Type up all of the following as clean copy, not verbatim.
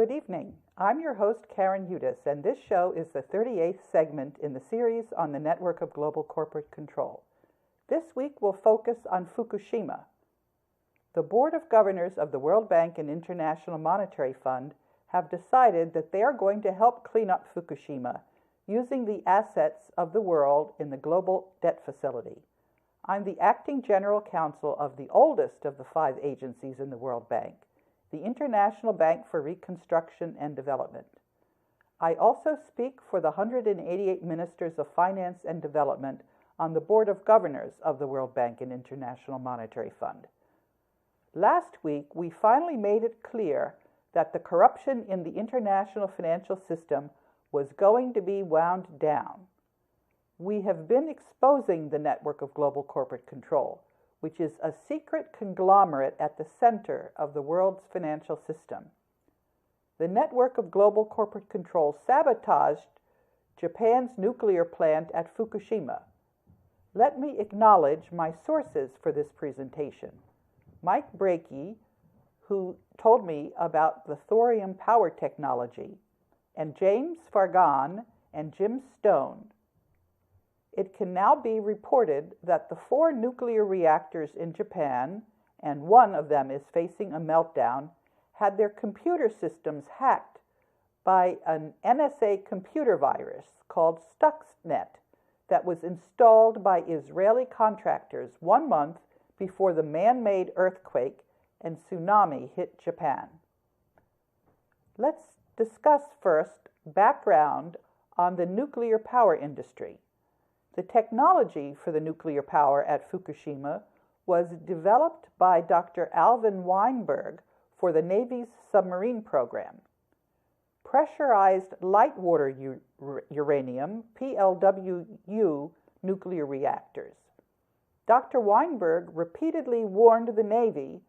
Good evening. I'm your host, Karen Udis, and this show is the 38th segment in the series on the network of global corporate control. This week we'll focus on Fukushima. The Board of Governors of the World Bank and International Monetary Fund have decided that they are going to help clean up Fukushima using the assets of the world in the Global Debt Facility. I'm the acting general counsel of the oldest of the 5 agencies in the World Bank, the International Bank for Reconstruction and Development. I also speak for the 188 ministers of finance and development on the Board of Governors of the World Bank and International Monetary Fund. Last week, we finally made it clear that the corruption in the international financial system was going to be wound down. We have been exposing the network of global corporate control, which is a secret conglomerate at the center of the world's financial system. The network of global corporate control sabotaged Japan's nuclear plant at Fukushima. Let me acknowledge my sources for this presentation. Mike Brakey, who told me about the thorium power technology, and James Fargan and Jim Stone. It can now be reported that the 4 nuclear reactors in Japan, and one of them is facing a meltdown, had their computer systems hacked by an NSA computer virus called Stuxnet that was installed by Israeli contractors 1 month before the man-made earthquake and tsunami hit Japan. Let's discuss first background on the nuclear power industry. The technology for the nuclear power at Fukushima was developed by Dr. Alvin Weinberg for the Navy's submarine program. Pressurized light water uranium, PLWU, nuclear reactors. Dr. Weinberg repeatedly warned the Navy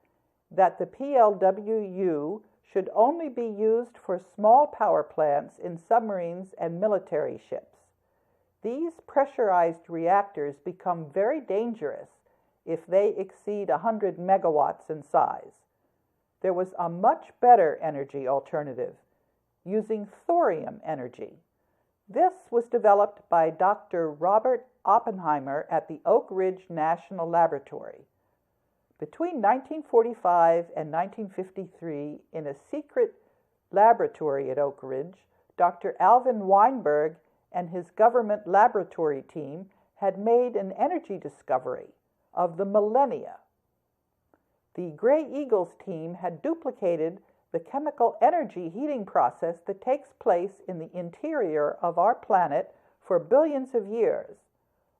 that the PLWU should only be used for small power plants in submarines and military ships. These pressurized reactors become very dangerous if they exceed 100 megawatts in size. There was a much better energy alternative, using thorium energy. This was developed by Dr. Robert Oppenheimer at the Oak Ridge National Laboratory. Between 1945 and 1953, in a secret laboratory at Oak Ridge, Dr. Alvin Weinberg and his government laboratory team had made an energy discovery of the millennia. The Gray Eagles team had duplicated the chemical energy heating process that takes place in the interior of our planet for billions of years.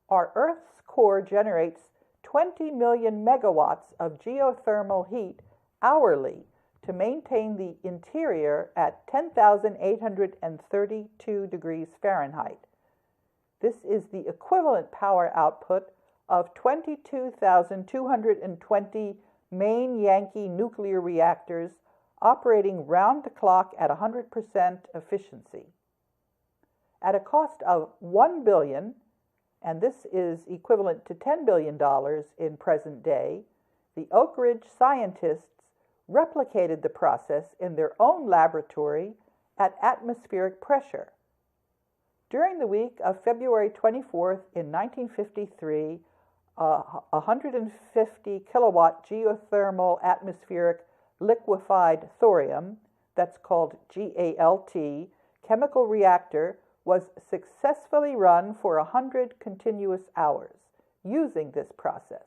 Our Earth's core generates 20 million megawatts of geothermal heat hourly to maintain the interior at 10,832 degrees Fahrenheit. This is the equivalent power output of 22,220 main Yankee nuclear reactors operating round the clock at 100% efficiency. At a cost of $1 billion, and this is equivalent to $10 billion in present day, the Oak Ridge scientists replicated the process in their own laboratory at atmospheric pressure. During the week of February 24th in 1953, a 150 kilowatt geothermal atmospheric liquefied thorium, that's called GALT, chemical reactor was successfully run for 100 continuous hours using this process.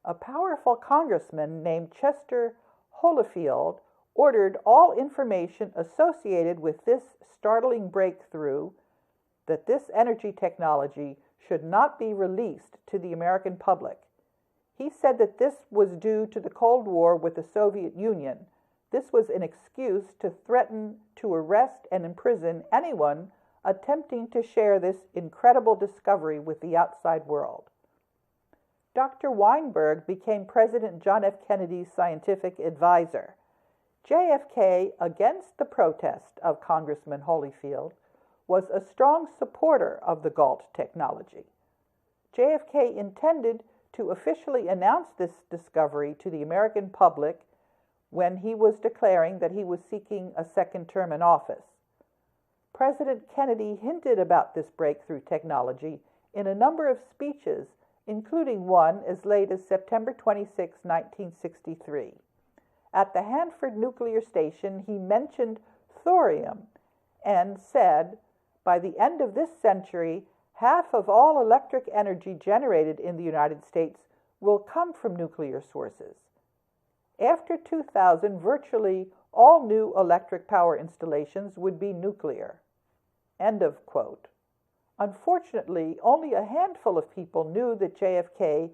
A powerful congressman named Chester Holyfield ordered all information associated with this startling breakthrough, that this energy technology should not be released to the American public. He said that this was due to the Cold War with the Soviet Union. This was an excuse to threaten to arrest and imprison anyone attempting to share this incredible discovery with the outside world. Dr. Weinberg became President John F. Kennedy's scientific advisor. JFK, against the protest of Congressman Holyfield, was a strong supporter of the GALT technology. JFK intended to officially announce this discovery to the American public when he was declaring that he was seeking a second term in office. President Kennedy hinted about this breakthrough technology in a number of speeches, including one as late as September 26, 1963. At the Hanford Nuclear Station, he mentioned thorium and said, "By the end of this century, half of all electric energy generated in the United States will come from nuclear sources." After 2000, virtually all new electric power installations would be nuclear. End of quote. Unfortunately, only a handful of people knew that JFK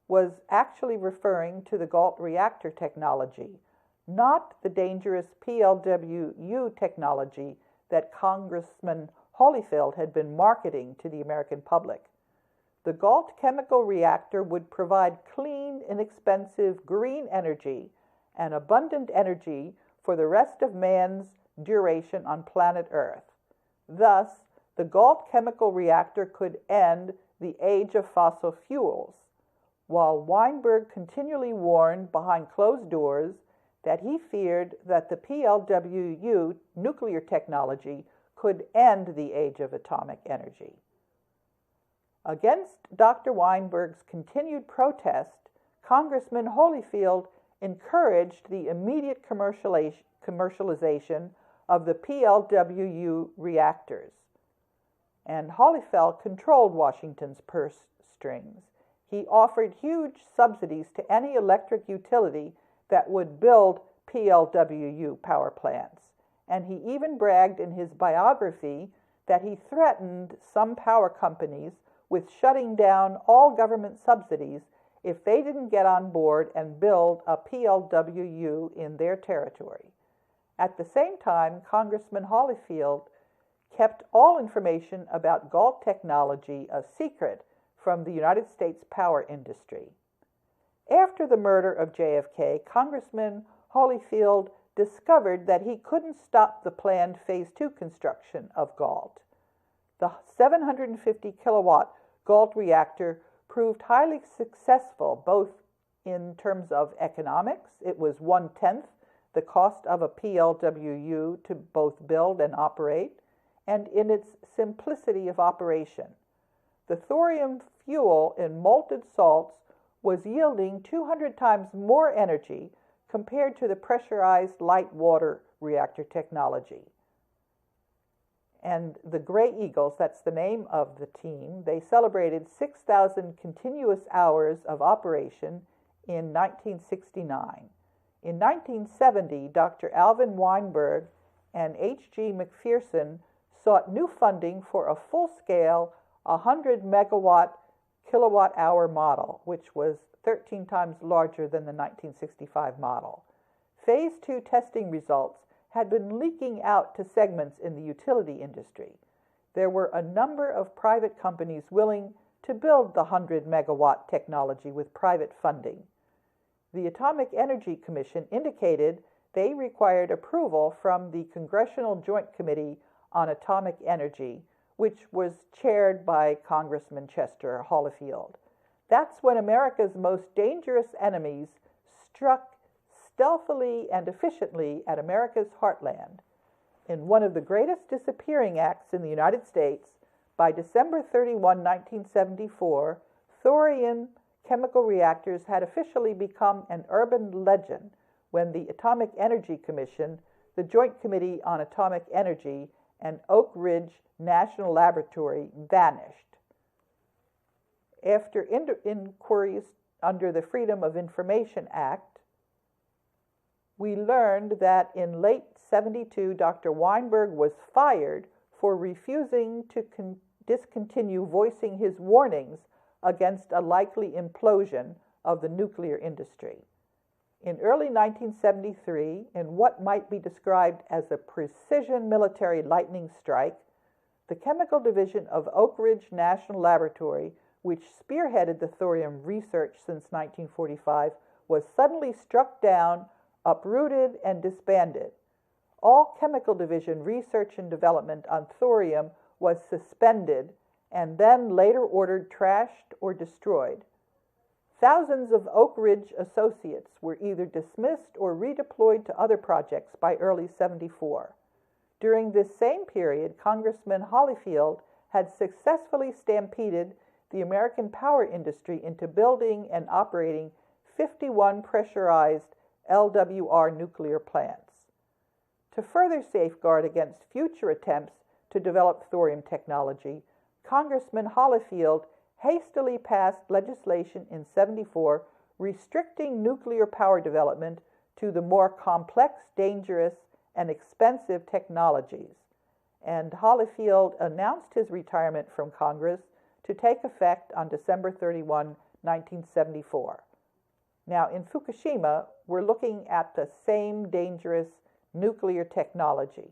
was actually referring to the Galt reactor technology, not the dangerous PLWU technology that Congressman Holyfield had been marketing to the American public. The Galt chemical reactor would provide clean, inexpensive, green energy and abundant energy for the rest of man's duration on planet Earth. Thus, the Galt chemical reactor could end the age of fossil fuels, while Weinberg continually warned behind closed doors that he feared that the PLWU nuclear technology could end the age of atomic energy. Against Dr. Weinberg's continued protest, Congressman Holyfield encouraged the immediate commercialization of the PLWU reactors. And Holyfield controlled Washington's purse strings. He offered huge subsidies to any electric utility that would build PLWU power plants. And he even bragged in his biography that he threatened some power companies with shutting down all government subsidies if they didn't get on board and build a PLWU in their territory. At the same time, Congressman Holyfield kept all information about Galt technology a secret from the United States power industry. After the murder of JFK, Congressman Holyfield discovered that he couldn't stop the planned Phase 2 construction of Galt. The 750 kilowatt Galt reactor proved highly successful both in terms of economics. It was 1/10 the cost of a PLWU to both build and operate, and in its simplicity of operation. The thorium fuel in molten salts was yielding 200 times more energy compared to the pressurized light water reactor technology. And the Gray Eagles, that's the name of the team, they celebrated 6,000 continuous hours of operation in 1969. In 1970, Dr. Alvin Weinberg and H.G. McPherson sought new funding for a full-scale 100 megawatt kilowatt-hour model, which was 13 times larger than the 1965 model. Phase 2 testing results had been leaking out to segments in the utility industry. There were a number of private companies willing to build the 100 megawatt technology with private funding. The Atomic Energy Commission indicated they required approval from the Congressional Joint Committee on Atomic Energy, which was chaired by Congressman Chester Holyfield. That's when America's most dangerous enemies struck stealthily and efficiently at America's heartland. In one of the greatest disappearing acts in the United States, by December 31, 1974, thorium chemical reactors had officially become an urban legend when the Atomic Energy Commission, the Joint Committee on Atomic Energy, and Oak Ridge National Laboratory vanished. After inquiries under the Freedom of Information Act, we learned that in late 72, Dr. Weinberg was fired for refusing to discontinue voicing his warnings against a likely implosion of the nuclear industry. In early 1973, in what might be described as a precision military lightning strike, the Chemical Division of Oak Ridge National Laboratory, which spearheaded the thorium research since 1945, was suddenly struck down, uprooted, and disbanded. All Chemical Division research and development on thorium was suspended and then later ordered trashed or destroyed. Thousands of Oak Ridge associates were either dismissed or redeployed to other projects by early '74. During this same period, Congressman Holyfield had successfully stampeded the American power industry into building and operating 51 pressurized LWR nuclear plants. To further safeguard against future attempts to develop thorium technology, Congressman Holyfield hastily passed legislation in '74 restricting nuclear power development to the more complex, dangerous, and expensive technologies. And Holyfield announced his retirement from Congress to take effect on December 31, 1974. Now, in Fukushima, we're looking at the same dangerous nuclear technology.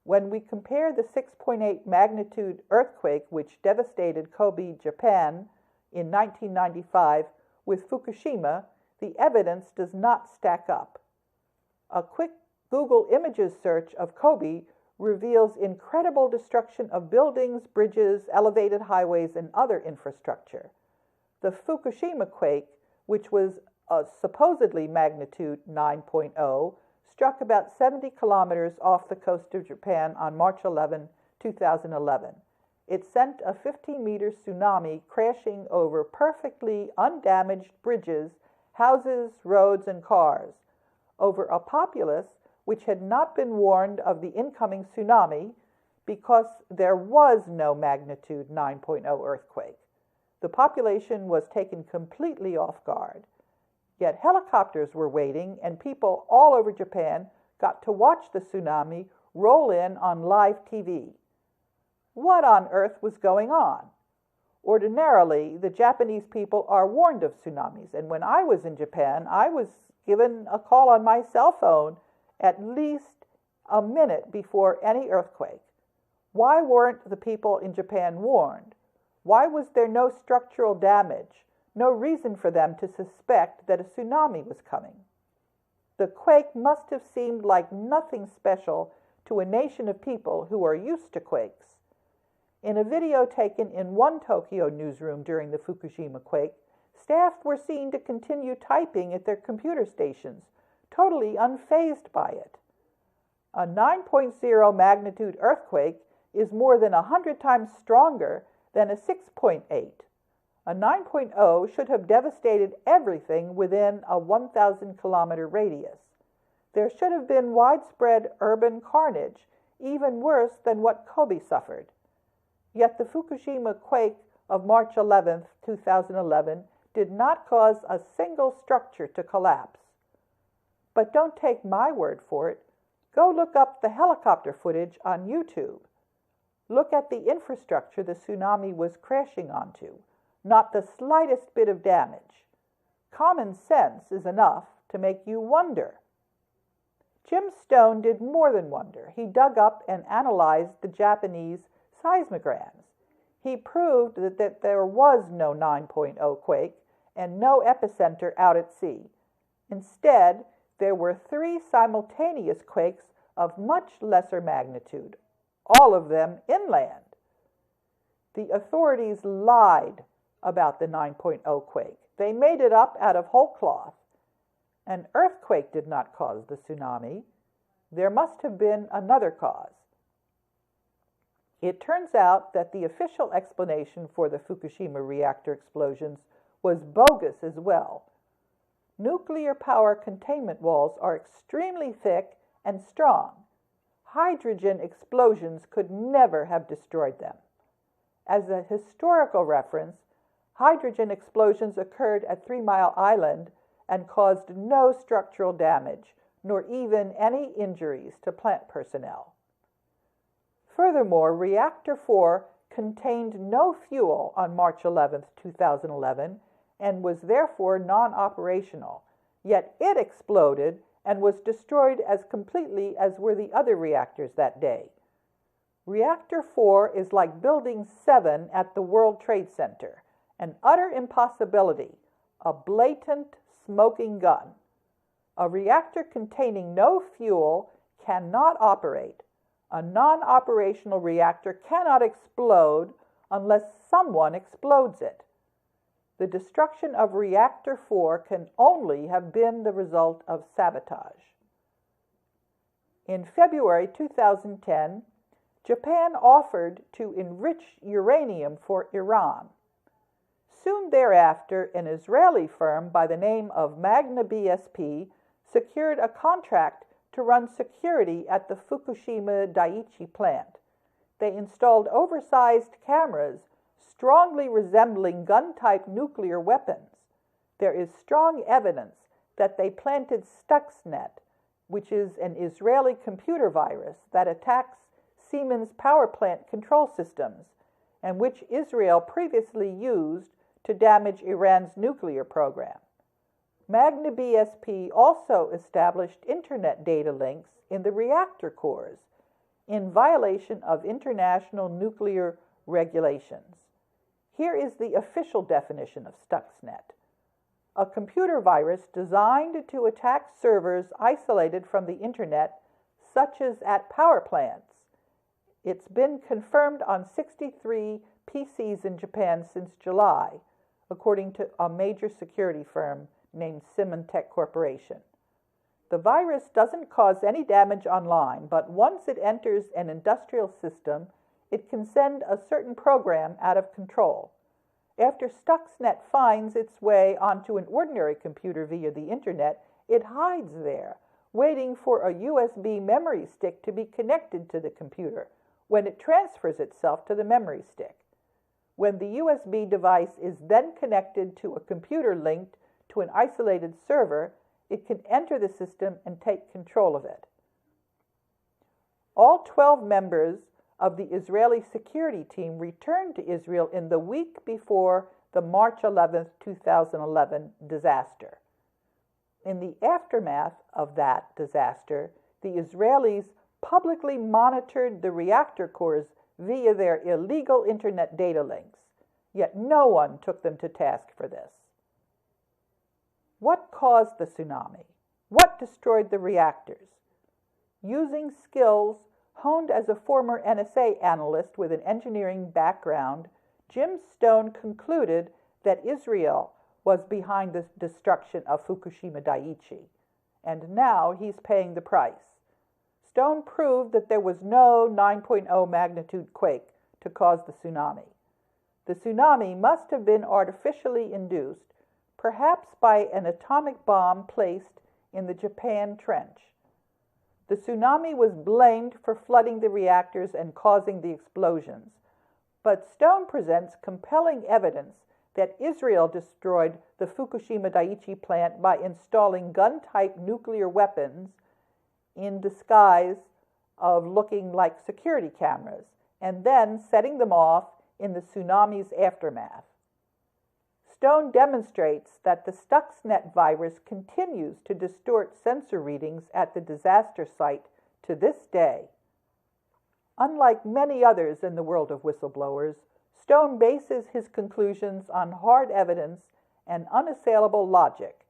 When we compare the 6.8 magnitude earthquake which devastated Kobe, Japan in 1995 with Fukushima, the evidence does not stack up. A quick Google Images search of Kobe reveals incredible destruction of buildings, bridges, elevated highways, and other infrastructure. The Fukushima quake, which was a supposedly magnitude 9.0, struck about 70 kilometers off the coast of Japan on March 11, 2011. It sent a 15-meter tsunami crashing over perfectly undamaged bridges, houses, roads, and cars, over a populace which had not been warned of the incoming tsunami because there was no magnitude 9.0 earthquake. The population was taken completely off guard. Yet helicopters were waiting, and people all over Japan got to watch the tsunami roll in on live TV. What on earth was going on? Ordinarily, the Japanese people are warned of tsunamis, and when I was in Japan, I was given a call on my cell phone at least a minute before any earthquake. Why weren't the people in Japan warned? Why was there no structural damage? No reason for them to suspect that a tsunami was coming. The quake must have seemed like nothing special to a nation of people who are used to quakes. In a video taken in one Tokyo newsroom during the Fukushima quake, staff were seen to continue typing at their computer stations, totally unfazed by it. A 9.0 magnitude earthquake is more than 100 times stronger than a 6.8. A 9.0 should have devastated everything within a 1,000-kilometer radius. There should have been widespread urban carnage, even worse than what Kobe suffered. Yet the Fukushima quake of March 11, 2011, did not cause a single structure to collapse. But don't take my word for it. Go look up the helicopter footage on YouTube. Look at the infrastructure the tsunami was crashing onto. Not the slightest bit of damage. Common sense is enough to make you wonder. Jim Stone did more than wonder. He dug up and analyzed the Japanese seismograms. He proved that there was no 9.0 quake and no epicenter out at sea. Instead, there were 3 simultaneous quakes of much lesser magnitude, all of them inland. The authorities lied about the 9.0 quake. They made it up out of whole cloth. An earthquake did not cause the tsunami. There must have been another cause. It turns out that the official explanation for the Fukushima reactor explosions was bogus as well. Nuclear power containment walls are extremely thick and strong. Hydrogen explosions could never have destroyed them. As a historical reference, hydrogen explosions occurred at 3 Mile Island and caused no structural damage, nor even any injuries to plant personnel. Furthermore, Reactor 4 contained no fuel on March 11, 2011, and was therefore non-operational, yet it exploded and was destroyed as completely as were the other reactors that day. Reactor 4 is like Building 7 at the World Trade Center, an utter impossibility, a blatant smoking gun. A reactor containing no fuel cannot operate. A non-operational reactor cannot explode unless someone explodes it. The destruction of Reactor 4 can only have been the result of sabotage. In February 2010, Japan offered to enrich uranium for Iran. Soon thereafter, an Israeli firm by the name of Magna BSP secured a contract to run security at the Fukushima Daiichi plant. They installed oversized cameras strongly resembling gun-type nuclear weapons. There is strong evidence that they planted Stuxnet, which is an Israeli computer virus that attacks Siemens power plant control systems, and which Israel previously used to damage Iran's nuclear program. Magna BSP also established Internet data links in the reactor cores in violation of international nuclear regulations. Here is the official definition of Stuxnet: a computer virus designed to attack servers isolated from the Internet, such as at power plants. It's been confirmed on 63 PCs in Japan since July, according to a major security firm named Symantec Corporation. The virus doesn't cause any damage online, but once it enters an industrial system, it can send a certain program out of control. After Stuxnet finds its way onto an ordinary computer via the Internet, it hides there, waiting for a USB memory stick to be connected to the computer when it transfers itself to the memory stick. When the USB device is then connected to a computer linked to an isolated server, it can enter the system and take control of it. All 12 members of the Israeli security team returned to Israel in the week before the March 11, 2011 disaster. In the aftermath of that disaster, the Israelis publicly monitored the reactor cores via their illegal Internet data links, yet no one took them to task for this. What caused the tsunami? What destroyed the reactors? Using skills honed as a former NSA analyst with an engineering background, Jim Stone concluded that Israel was behind the destruction of Fukushima Daiichi, and now he's paying the price. Stone proved that there was no 9.0 magnitude quake to cause the tsunami. The tsunami must have been artificially induced, perhaps by an atomic bomb placed in the Japan Trench. The tsunami was blamed for flooding the reactors and causing the explosions, but Stone presents compelling evidence that Israel destroyed the Fukushima Daiichi plant by installing gun-type nuclear weapons in disguise of looking like security cameras, and then setting them off in the tsunami's aftermath. Stone demonstrates that the Stuxnet virus continues to distort sensor readings at the disaster site to this day. Unlike many others in the world of whistleblowers, Stone bases his conclusions on hard evidence and unassailable logic.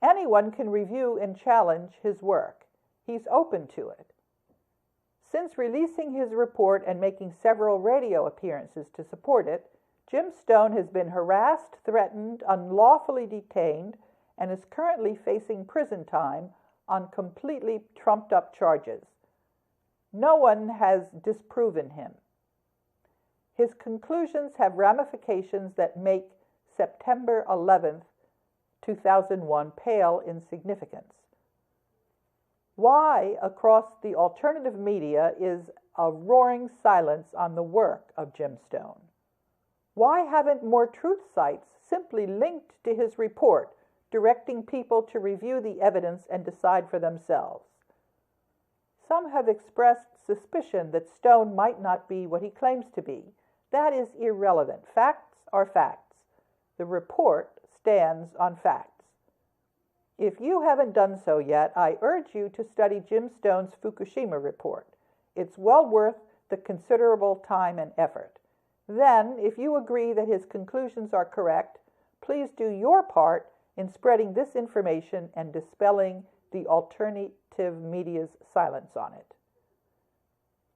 Anyone can review and challenge his work. He's open to it. Since releasing his report and making several radio appearances to support it, Jim Stone has been harassed, threatened, unlawfully detained, and is currently facing prison time on completely trumped-up charges. No one has disproven him. His conclusions have ramifications that make September 11, 2001 pale in significance. Why, across the alternative media, is a roaring silence on the work of Jim Stone? Why haven't more truth sites simply linked to his report, directing people to review the evidence and decide for themselves? Some have expressed suspicion that Stone might not be what he claims to be. That is irrelevant. Facts are facts. The report stands on facts. If you haven't done so yet, I urge you to study Jim Stone's Fukushima report. It's well worth the considerable time and effort. Then, if you agree that his conclusions are correct, please do your part in spreading this information and dispelling the alternative media's silence on it.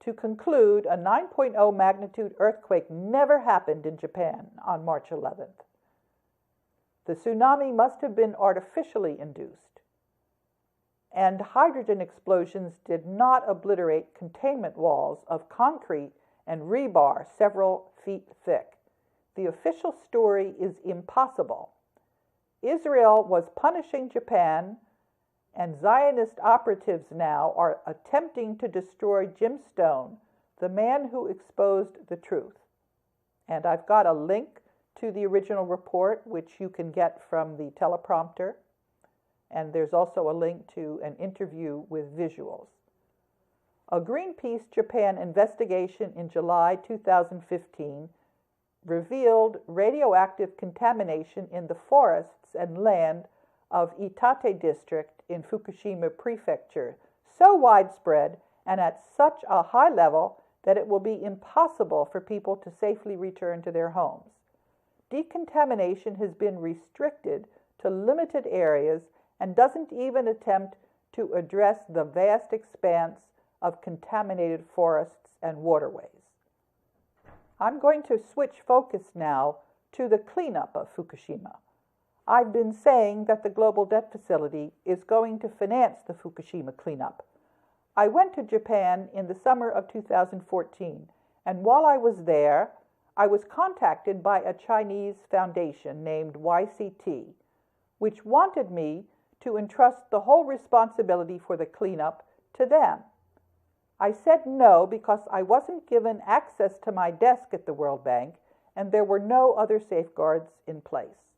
To conclude, a 9.0 magnitude earthquake never happened in Japan on March 11th. The tsunami must have been artificially induced, and hydrogen explosions did not obliterate containment walls of concrete and rebar several feet thick. The official story is impossible. Israel was punishing Japan, and Zionist operatives now are attempting to destroy Jim Stone, the man who exposed the truth. And I've got a link to the original report, which you can get from the teleprompter. And there's also a link to an interview with visuals. A Greenpeace Japan investigation in July 2015 revealed radioactive contamination in the forests and land of Iitate district in Fukushima prefecture, so widespread and at such a high level that it will be impossible for people to safely return to their homes. Decontamination has been restricted to limited areas and doesn't even attempt to address the vast expanse of contaminated forests and waterways. I'm going to switch focus now to the cleanup of Fukushima. I've been saying that the Global Debt Facility is going to finance the Fukushima cleanup. I went to Japan in the summer of 2014, and while I was there, I was contacted by a Chinese foundation named YCT, which wanted me to entrust the whole responsibility for the cleanup to them. I said no because I wasn't given access to my desk at the World Bank, and there were no other safeguards in place.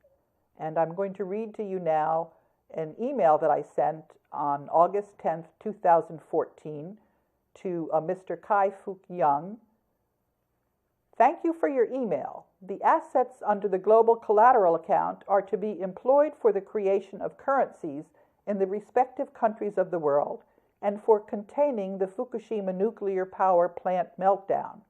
And I'm going to read to you now an email that I sent on August 10th, 2014 to Mr. Kai-Fuk Young. Thank you for your email. The assets under the global collateral account are to be employed for the creation of currencies in the respective countries of the world and for containing the Fukushima nuclear power plant meltdown.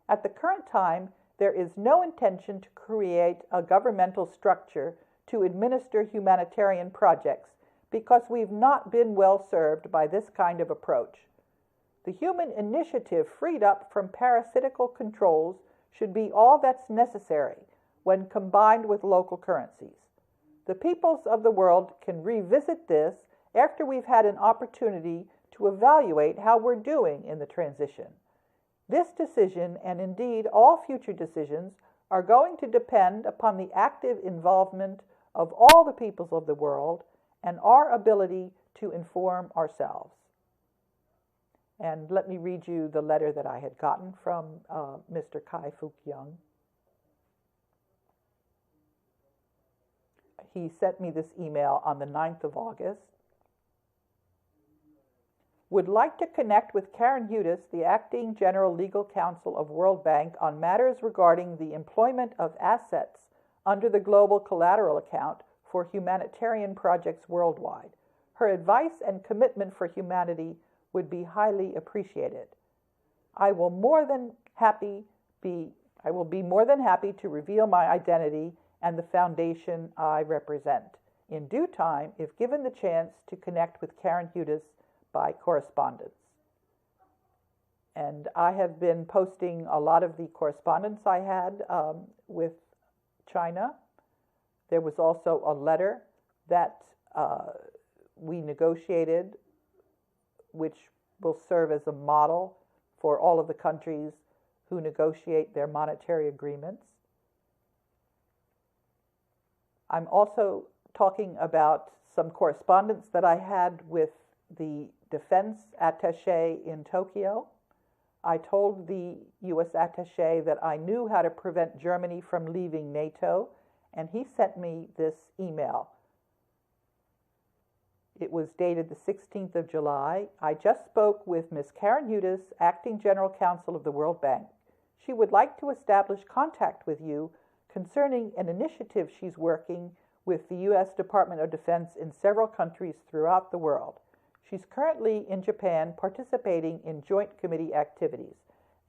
At the current time, there is no intention to create a governmental structure to administer humanitarian projects because we've not been well served by this kind of approach. The human initiative freed up from parasitical controls should be all that's necessary when combined with local currencies. The peoples of the world can revisit this after we've had an opportunity to evaluate how we're doing in the transition. This decision, and indeed all future decisions, are going to depend upon the active involvement of all the peoples of the world and our ability to inform ourselves. And let me read you the letter that I had gotten from Mr. Kai-Fuk Young. He sent me this email on the 9th of August. Would like to connect with Karen Hudes, the Acting General Legal Counsel of World Bank, on matters regarding the employment of assets under the Global Collateral Account for humanitarian projects worldwide. Her advice and commitment for humanity would be highly appreciated. I will be more than happy to reveal my identity and the foundation I represent in due time if given the chance to connect with Karen Hudes by correspondence. And I have been posting a lot of the correspondence I had with China. There was also a letter that we negotiated, which will serve as a model for all of the countries who negotiate their monetary agreements. I'm also talking about some correspondence that I had with the defense attaché in Tokyo. I told the U.S. attaché that I knew how to prevent Germany from leaving NATO, and he sent me this email. It was dated the 16th of July. I just spoke with Ms. Karen Hudes, Acting General Counsel of the World Bank. She would like to establish contact with you concerning an initiative she's working with the U.S. Department of Defense in several countries throughout the world. She's currently in Japan participating in joint committee activities.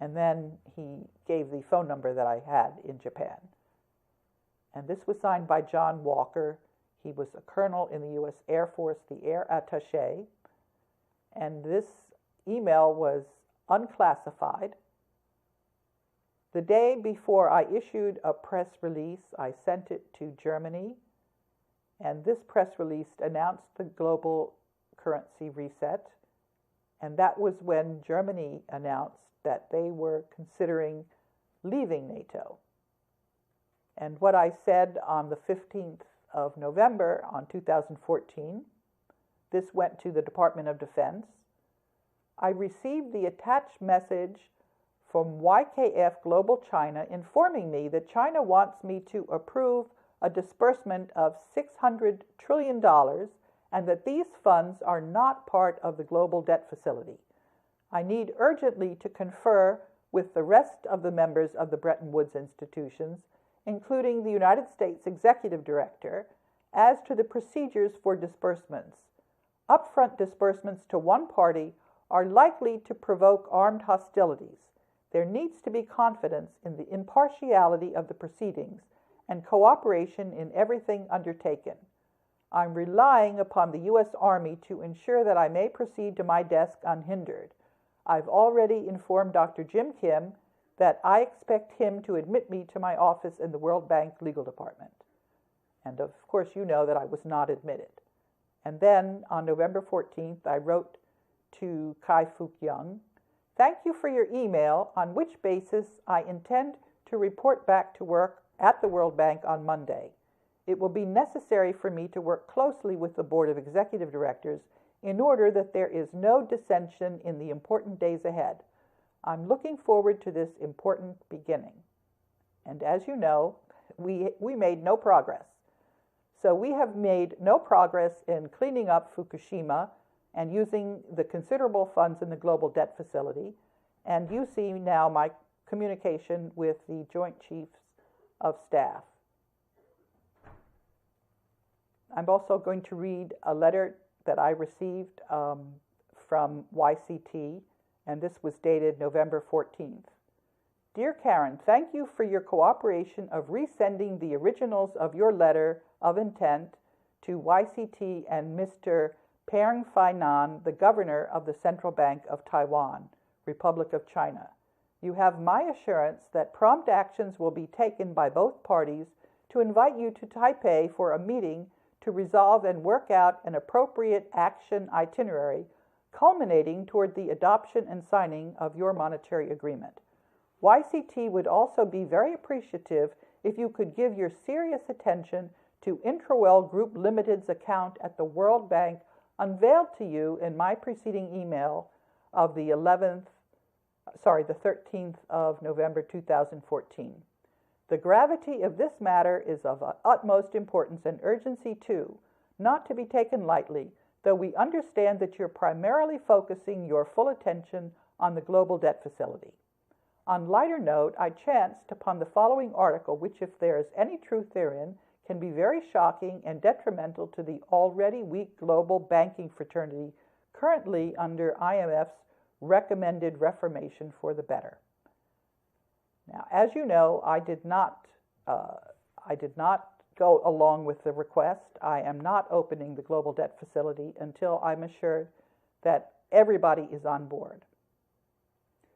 And then he gave the phone number that I had in Japan. And this was signed by John Walker. He was a colonel in the U.S. Air Force, the Air Attaché. And this email was unclassified. The day before I issued a press release, I sent it to Germany, And this press release announced the global currency reset. And that was when Germany announced that they were considering leaving NATO. And what I said on the 15th of November on 2014, this went to the Department of Defense. I received the attached message from YKF Global China informing me that China wants me to approve a disbursement of $600 trillion and that these funds are not part of the global debt facility. I need urgently to confer with the rest of the members of the Bretton Woods institutions, including the United States Executive Director, as to the procedures for disbursements. Upfront disbursements to one party are likely to provoke armed hostilities. There needs to be confidence in the impartiality of the proceedings and cooperation in everything undertaken. I'm relying upon the U.S. Army to ensure that I may proceed to my desk unhindered. I've already informed Dr. Jim Kim that I expect him to admit me to my office in the World Bank Legal Department. And of course, you know that I was not admitted. And then on November 14th, I wrote to Kai-Fuk Young, "Thank you for your email, on which basis I intend to report back to work at the World Bank on Monday. It will be necessary for me to work closely with the Board of Executive Directors in order that there is no dissension in the important days ahead. I'm looking forward to this important beginning." And as you know, we made no progress. So we have made no progress in cleaning up Fukushima and using the considerable funds in the global debt facility. And you see now my communication with the Joint Chiefs of Staff. I'm also going to read a letter that I received from YCT, and this was dated November 14th. "Dear Karen, thank you for your cooperation of resending the originals of your letter of intent to YCT and Mr. Peng Fainan, the Governor of the Central Bank of Taiwan, Republic of China. You have my assurance that prompt actions will be taken by both parties to invite you to Taipei for a meeting to resolve and work out an appropriate action itinerary, culminating toward the adoption and signing of your monetary agreement. YCT would also be very appreciative if you could give your serious attention to Intrawell Group Limited's account at the World Bank unveiled to you in my preceding email of the 13th of November 2014. The gravity of this matter is of utmost importance and urgency too, not to be taken lightly, though we understand that you're primarily focusing your full attention on the global debt facility. On lighter note, I chanced upon the following article, which, if there is any truth therein, can be very shocking and detrimental to the already weak global banking fraternity currently under IMF's recommended reformation for the better. Now, as you know, I did not go along with the request. I am not opening the global debt facility until I'm assured that everybody is on board.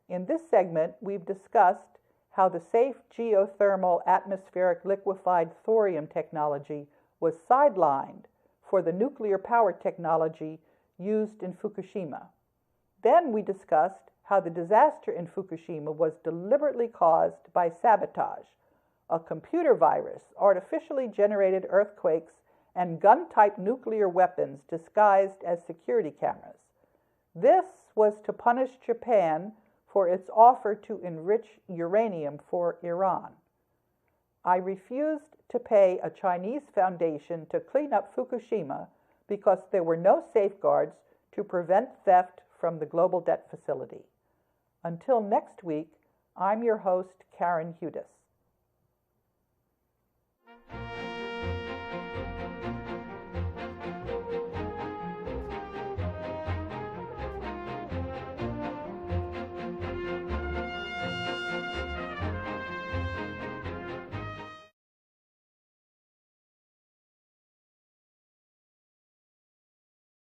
In this segment, we've discussed how the safe geothermal atmospheric liquefied thorium technology was sidelined for the nuclear power technology used in Fukushima. Then we discussed how the disaster in Fukushima was deliberately caused by sabotage, a computer virus, artificially generated earthquakes, and gun-type nuclear weapons disguised as security cameras. This was to punish Japan for its offer to enrich uranium for Iran. I refused to pay a Chinese foundation to clean up Fukushima because there were no safeguards to prevent theft from the global debt facility. Until next week, I'm your host, Karen Hudes.